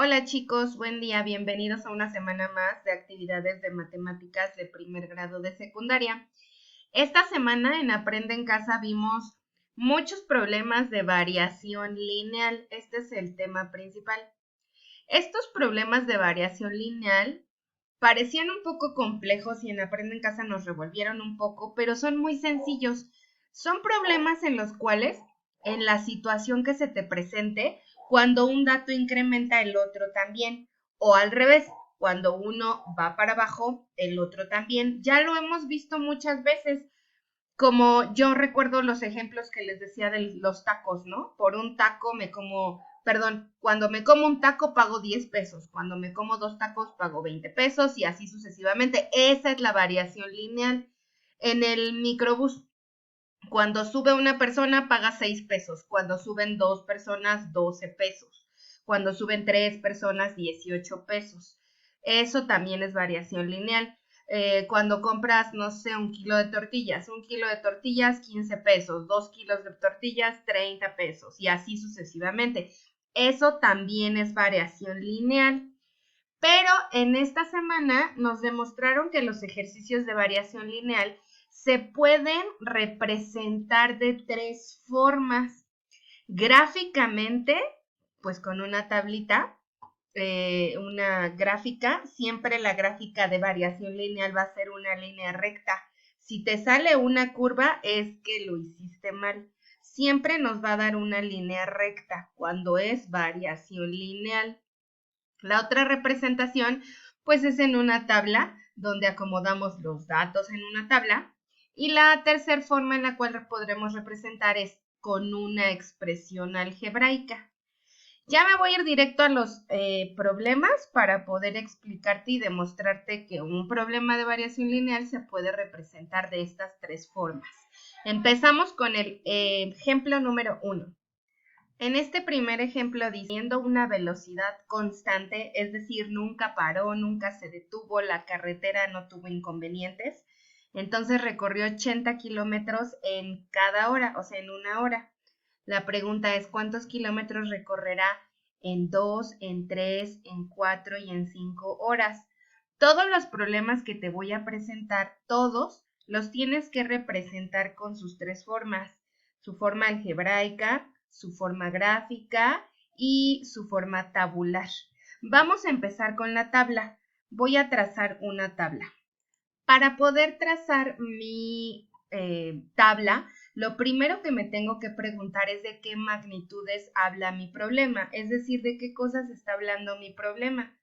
Hola chicos, buen día, bienvenidos a una semana más de actividades de matemáticas de primer grado de secundaria. Esta semana en Aprende en Casa vimos muchos problemas de variación lineal, este es el tema principal. Estos problemas de variación lineal parecían un poco complejos y en Aprende en Casa nos revolvieron un poco, pero son muy sencillos. Son problemas en los cuales, en la situación que se te presente, cuando un dato incrementa, el otro también, o al revés, cuando uno va para abajo, el otro también. Ya lo hemos visto muchas veces, como yo recuerdo los ejemplos que les decía de los tacos, ¿no? Por un taco cuando me como un taco pago 10 pesos, cuando me como dos tacos pago 20 pesos y así sucesivamente. Esa es la variación lineal. En el microbús, cuando sube una persona paga 6 pesos, cuando suben dos personas 12 pesos, cuando suben tres personas 18 pesos. Eso también es variación lineal. Cuando compras, no sé, un kilo de tortillas, 15 pesos, 2 kilos de tortillas 30 pesos y así sucesivamente. Eso también es variación lineal. Pero en esta semana nos demostraron que los ejercicios de variación lineal se pueden representar de tres formas. Gráficamente, pues con una tablita, una gráfica, siempre la gráfica de variación lineal va a ser una línea recta. Si te sale una curva es que lo hiciste mal. Siempre nos va a dar una línea recta cuando es variación lineal. La otra representación, pues es en una tabla donde acomodamos los datos en una tabla. Y la tercera forma en la cual podremos representar es con una expresión algebraica. Ya me voy a ir directo a los problemas para poder explicarte y demostrarte que un problema de variación lineal se puede representar de estas tres formas. Empezamos con el ejemplo número 1. En este primer ejemplo, diciendo una velocidad constante, es decir, nunca paró, nunca se detuvo, la carretera no tuvo inconvenientes, entonces recorrió 80 kilómetros en cada hora, o sea, en una hora. La pregunta es, ¿cuántos kilómetros recorrerá en 2, en 3, en 4 y en 5 horas? Todos los problemas que te voy a presentar, todos los tienes que representar con sus tres formas, su forma algebraica, su forma gráfica y su forma tabular. Vamos a empezar con la tabla. Voy a trazar una tabla. Para poder trazar mi tabla, lo primero que me tengo que preguntar es de qué magnitudes habla mi problema, es decir, de qué cosas está hablando mi problema.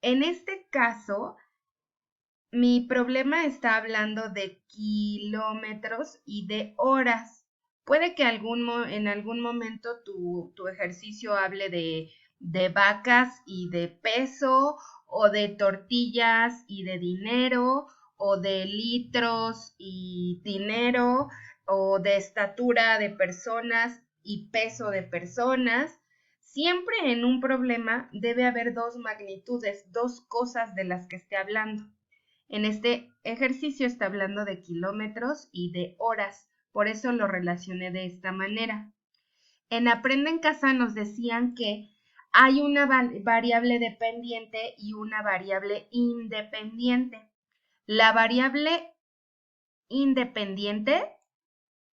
En este caso, mi problema está hablando de kilómetros y de horas. Puede que en algún momento tu ejercicio hable de vacas y de peso, o de tortillas y de dinero, o de litros y dinero, o de estatura de personas y peso de personas. Siempre en un problema debe haber dos magnitudes, dos cosas de las que esté hablando. En este ejercicio está hablando de kilómetros y de horas, por eso lo relacioné de esta manera. En Aprende en Casa nos decían que hay una variable dependiente y una variable independiente. La variable independiente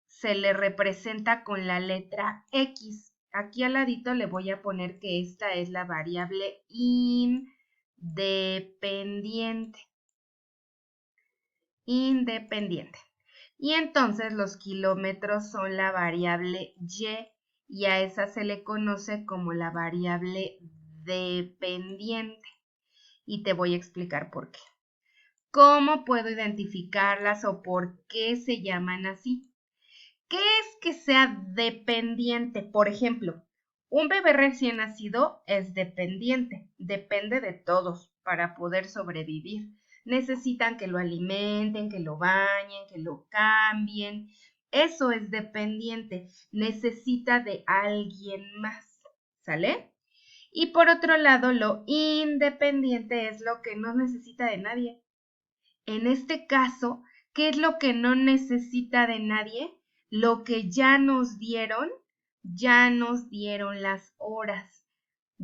se le representa con la letra X. Aquí al ladito le voy a poner que esta es la variable independiente. Y entonces los kilómetros son la variable y a esa se le conoce como la variable dependiente. Y te voy a explicar por qué. ¿Cómo puedo identificarlas o por qué se llaman así? ¿Qué es que sea dependiente? Por ejemplo, un bebé recién nacido es dependiente, depende de todos para poder sobrevivir. Necesitan que lo alimenten, que lo bañen, que lo cambien. Eso es dependiente, necesita de alguien más, ¿sale? Y por otro lado, lo independiente es lo que no necesita de nadie. En este caso, ¿qué es lo que no necesita de nadie? Lo que ya nos dieron las horas.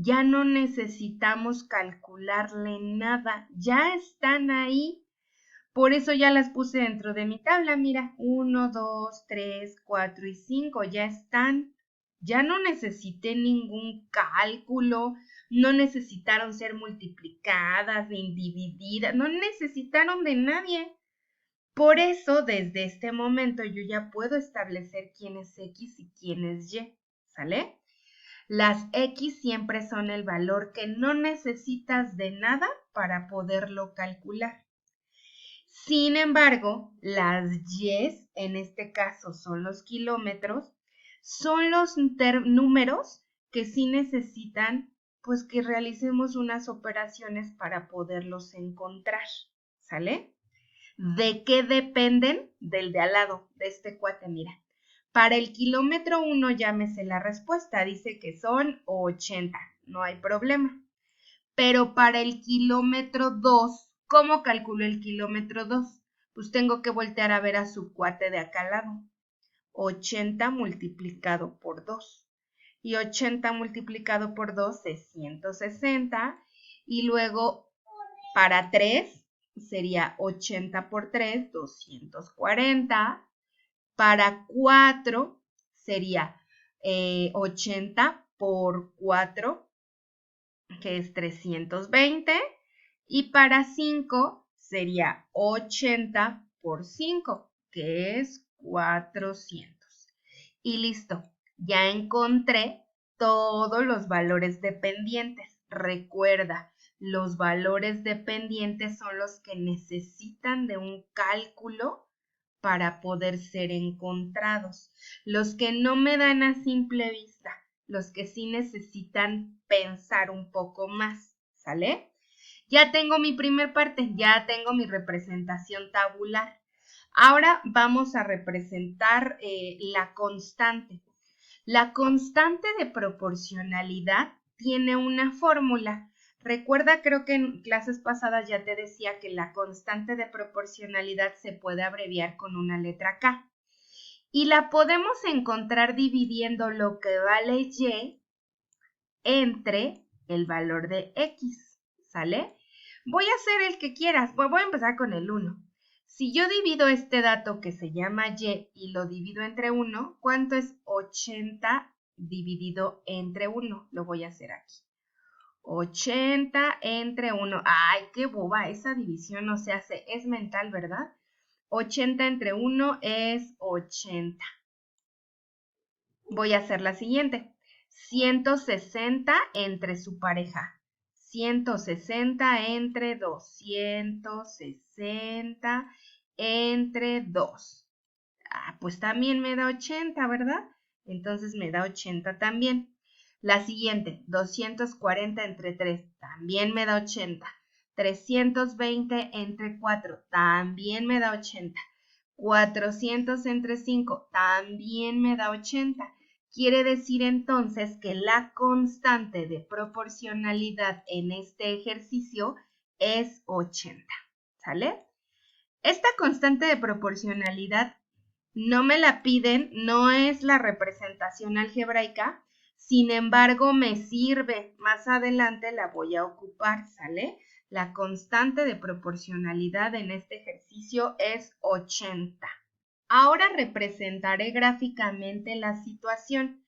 Ya no necesitamos calcularle nada, ya están ahí. Por eso ya las puse dentro de mi tabla, mira, 1, 2, 3, 4 y 5, ya están. Ya no necesité ningún cálculo, no necesitaron ser multiplicadas ni divididas, no necesitaron de nadie. Por eso, desde este momento, yo ya puedo establecer quién es X y quién es Y, ¿sale? Las X siempre son el valor que no necesitas de nada para poderlo calcular. Sin embargo, las Y, en este caso son los kilómetros, son los números que sí necesitan, pues que realicemos unas operaciones para poderlos encontrar, ¿sale? ¿De qué dependen? Del de al lado, de este cuate, mira. Para el kilómetro 1 llámese la respuesta, dice que son 80, no hay problema. Pero para el kilómetro 2, ¿cómo calculo el kilómetro 2? Pues tengo que voltear a ver a su cuate de acá al lado. 80 multiplicado por 2. Y 80 multiplicado por 2 es 160. Y luego para 3 sería 80 por 3, 240. Para 4 sería 80 por 4, que es 320. Y para 5 sería 80 por 5, que es 400. Y listo, ya encontré todos los valores dependientes. Recuerda, los valores dependientes son los que necesitan de un cálculo para poder ser encontrados. Los que no me dan a simple vista, los que sí necesitan pensar un poco más, ¿sale? Ya tengo mi primer parte, ya tengo mi representación tabular. Ahora vamos a representar la constante. La constante de proporcionalidad tiene una fórmula. Recuerda, creo que en clases pasadas ya te decía que la constante de proporcionalidad se puede abreviar con una letra K. Y la podemos encontrar dividiendo lo que vale Y entre el valor de X, ¿sale? Voy a hacer el que quieras, voy a empezar con el 1. Si yo divido este dato que se llama Y lo divido entre 1, ¿cuánto es 80 dividido entre 1? Lo voy a hacer aquí. 80 entre 1. ¡Ay, qué boba! Esa división no se hace. Es mental, ¿verdad? 80 entre 1 es 80. Voy a hacer la siguiente. 160 entre su pareja. 160 entre 2. 160 entre 2. Pues también me da 80, ¿verdad? Entonces me da 80 también. La siguiente, 240 entre 3, también me da 80. 320 entre 4, también me da 80. 400 entre 5, también me da 80. Quiere decir entonces que la constante de proporcionalidad en este ejercicio es 80, ¿sale? Esta constante de proporcionalidad no me la piden, no es la representación algebraica, sin embargo me sirve. Más adelante la voy a ocupar, ¿sale? La constante de proporcionalidad en este ejercicio es 80. Ahora representaré gráficamente la situación.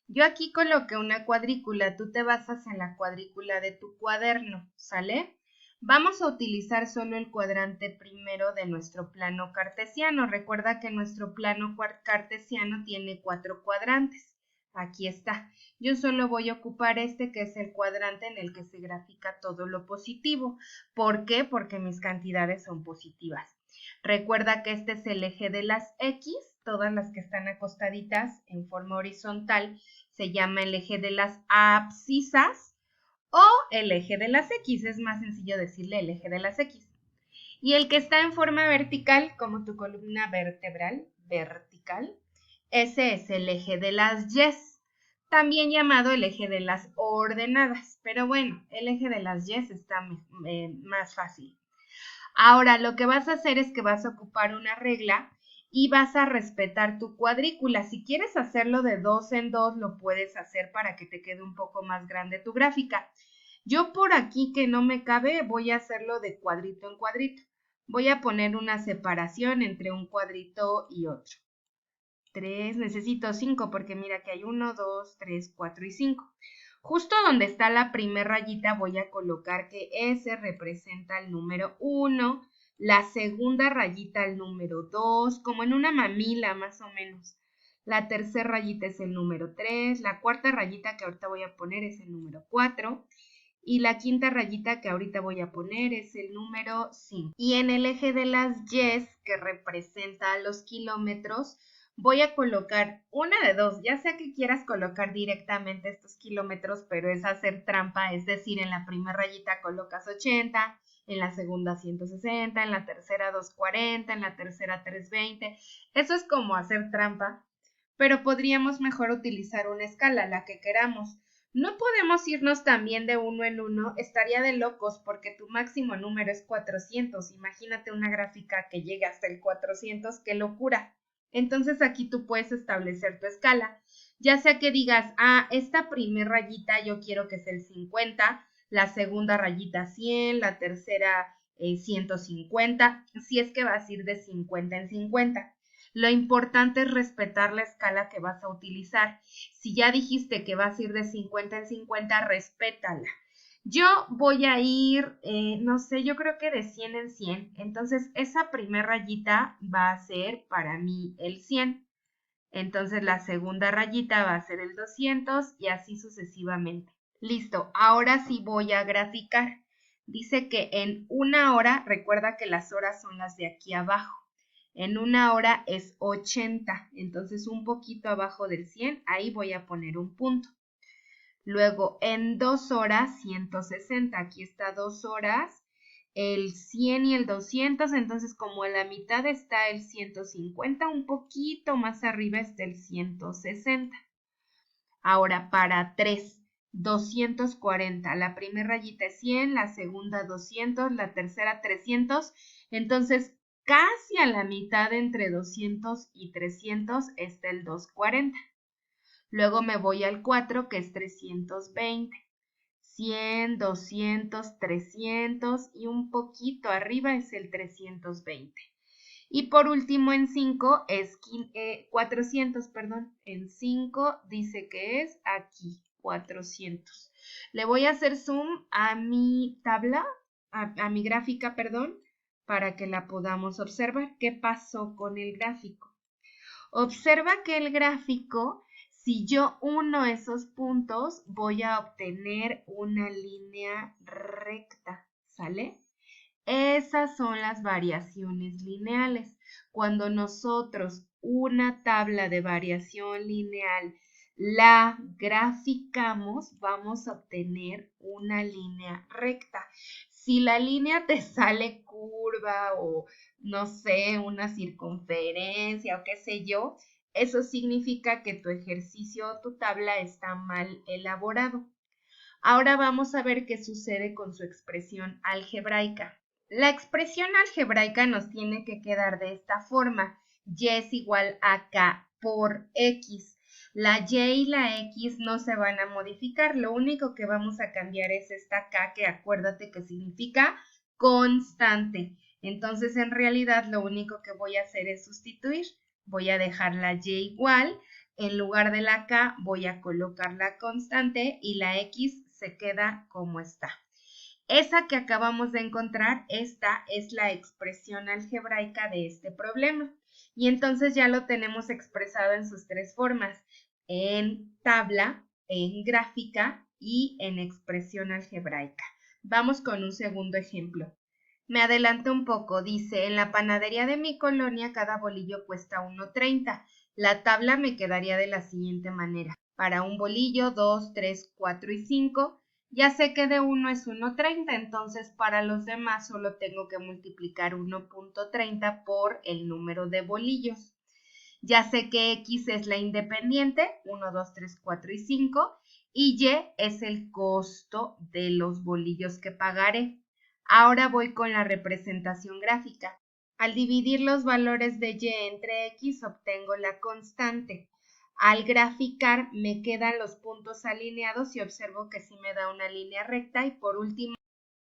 Yo aquí coloqué una cuadrícula, tú te basas en la cuadrícula de tu cuaderno, ¿sale? Vamos a utilizar solo el cuadrante primero de nuestro plano cartesiano. Recuerda que nuestro plano cartesiano tiene 4 cuadrantes. Aquí está. Yo solo voy a ocupar este que es el cuadrante en el que se grafica todo lo positivo. ¿Por qué? Porque mis cantidades son positivas. Recuerda que este es el eje de las X, todas las que están acostaditas en forma horizontal se llama el eje de las abscisas o el eje de las X, es más sencillo decirle el eje de las X. Y el que está en forma vertical, como tu columna vertebral, vertical, ese es el eje de las Y, también llamado el eje de las ordenadas, pero bueno, el eje de las Y está más fácil. Ahora, lo que vas a hacer es que vas a ocupar una regla y vas a respetar tu cuadrícula. Si quieres hacerlo de 2 en 2, lo puedes hacer para que te quede un poco más grande tu gráfica. Yo por aquí que no me cabe, voy a hacerlo de cuadrito en cuadrito. Voy a poner una separación entre un cuadrito y otro. 3, necesito 5 porque mira que hay 1, 2, 3, 4 y 5. Justo donde está la primera rayita voy a colocar que S representa el número 1, la segunda rayita el número 2, como en una mamila más o menos. La tercera rayita es el número 3, la cuarta rayita que ahorita voy a poner es el número 4 y la quinta rayita que ahorita voy a poner es el número 5. Y en el eje de las Y's, que representa los kilómetros, voy a colocar una de dos, ya sea que quieras colocar directamente estos kilómetros, pero es hacer trampa, es decir, en la primera rayita colocas 80, en la segunda 160, en la tercera 240, en la tercera 320. Eso es como hacer trampa, pero podríamos mejor utilizar una escala, la que queramos. No podemos irnos también de uno en uno, estaría de locos porque tu máximo número es 400. Imagínate una gráfica que llegue hasta el 400, ¡qué locura! Entonces aquí tú puedes establecer tu escala, ya sea que digas, esta primer rayita yo quiero que sea el 50, la segunda rayita 100, la tercera 150, si es que vas a ir de 50 en 50. Lo importante es respetar la escala que vas a utilizar. Si ya dijiste que vas a ir de 50 en 50, respétala. Yo voy a ir, no sé, yo creo que de 100 en 100. Entonces, esa primera rayita va a ser para mí el 100. Entonces, la segunda rayita va a ser el 200 y así sucesivamente. Listo, ahora sí voy a graficar. Dice que en una hora, recuerda que las horas son las de aquí abajo. En una hora es 80, entonces un poquito abajo del 100, ahí voy a poner un punto. Luego, en 2 horas, 160, aquí está 2 horas, el 100 y el 200, entonces como a la mitad está el 150, un poquito más arriba está el 160. Ahora, para 3, 240, la primera rayita es 100, la segunda 200, la tercera 300, entonces casi a la mitad entre 200 y 300 está el 240. Luego me voy al 4, que es 320. 100, 200, 300 y un poquito arriba es el 320. Y por último en 5 es 400, perdón. En 5 dice que es aquí, 400. Le voy a hacer zoom a mi tabla, a mi gráfica, perdón, para que la podamos observar. ¿Qué pasó con el gráfico? Observa que el gráfico, si yo uno esos puntos, voy a obtener una línea recta, ¿sale? Esas son las variaciones lineales. Cuando nosotros una tabla de variación lineal la graficamos, vamos a obtener una línea recta. Si la línea te sale curva o no sé, una circunferencia o qué sé yo, eso significa que tu ejercicio o tu tabla está mal elaborado. Ahora vamos a ver qué sucede con su expresión algebraica. La expresión algebraica nos tiene que quedar de esta forma. Y es igual a K por X. La Y y la X no se van a modificar. Lo único que vamos a cambiar es esta K, que acuérdate que significa constante. Entonces, en realidad, lo único que voy a hacer es sustituir. Voy a dejar la Y igual. En lugar de la K voy a colocar la constante y la X se queda como está. Esa que acabamos de encontrar, esta es la expresión algebraica de este problema. Y entonces ya lo tenemos expresado en sus tres formas, en tabla, en gráfica y en expresión algebraica. Vamos con un segundo ejemplo. Me adelanto un poco, dice, en la panadería de mi colonia cada bolillo cuesta 1.30. La tabla me quedaría de la siguiente manera. Para un bolillo, 2, 3, 4 y 5, ya sé que de 1 es 1.30, entonces para los demás solo tengo que multiplicar 1.30 por el número de bolillos. Ya sé que X es la independiente, 1, 2, 3, 4 y 5, y Y es el costo de los bolillos que pagaré. Ahora voy con la representación gráfica. Al dividir los valores de y entre x obtengo la constante. Al graficar me quedan los puntos alineados y observo que sí me da una línea recta y por último